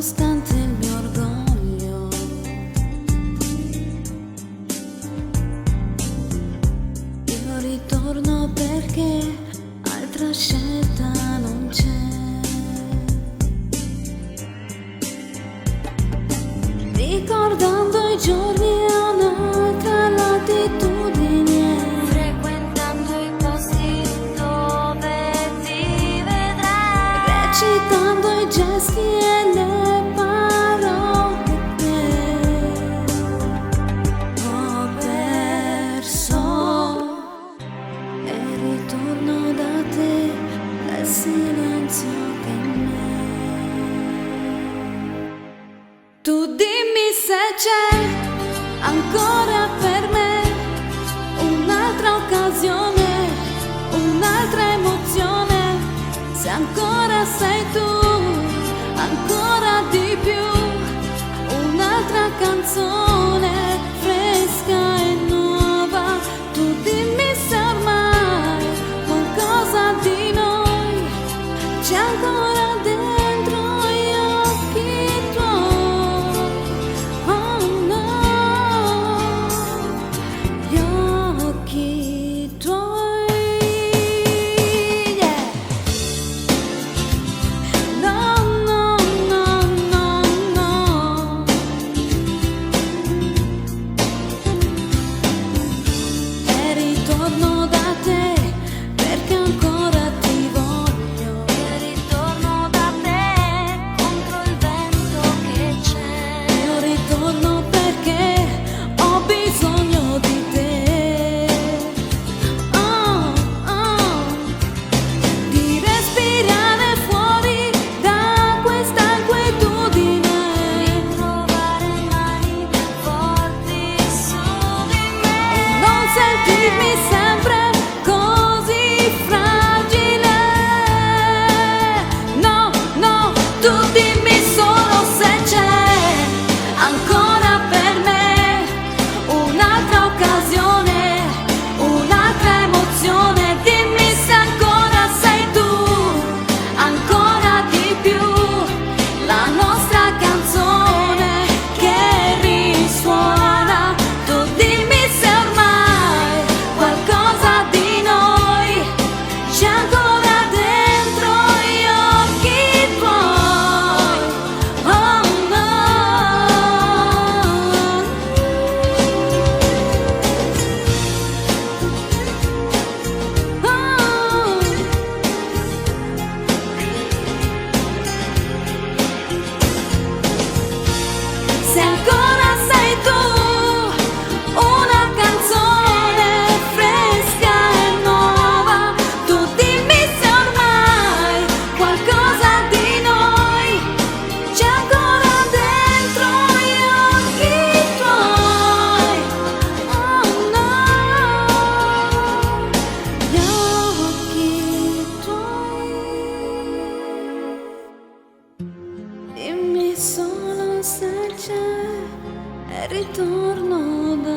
nonostante il mio orgoglio. Io ritorno perché altra scelta non c'è. Ricordando i giorni a un'altra latitudine, frequentando i posti dove ti vedrai, recitando i gesti e le parole che ho perso, e ritorno da te, dal silenzio che è in me. Tu dimmi se c'è ancora per me un'altra occasione, un'altra emozione, se ancora sei tu, ancora di più, un'altra canzone fresca e nuova. Tu dimmi se ormai qualcosa di noi c'è ancora dentro gli occhi tuoi. Oh no, gli occhi tuoi, yeah. No, no, no, no, no. E ritorno da te perché ancora ti voglio. e ritorno da te contro il vento che c'è. Io ritorno perché ho bisogno di te. Oh, oh, di respirare fuori da questa inquietudine, Trovare mani forti su di me, non sentirmi sempre così fragile. No, no, tu dimmi solo se c'è ancora per me un'altra occasione, un'altra emozione. Dimmi se ancora sei tu, ancora di più, la nostra canzone che risuona. Tu dimmi se ormai qualcosa di noi c'è ancora dentro gli occhi tuoi. Oh no, oh. Se ancora sei tu, una canzone fresca e nuova. Tu dimmi se ormai qualcosa di noi c'è ancora dentro gli occhi tuoi. Oh no, gli occhi tuoi. Dimmi solo se c'è e ritorno da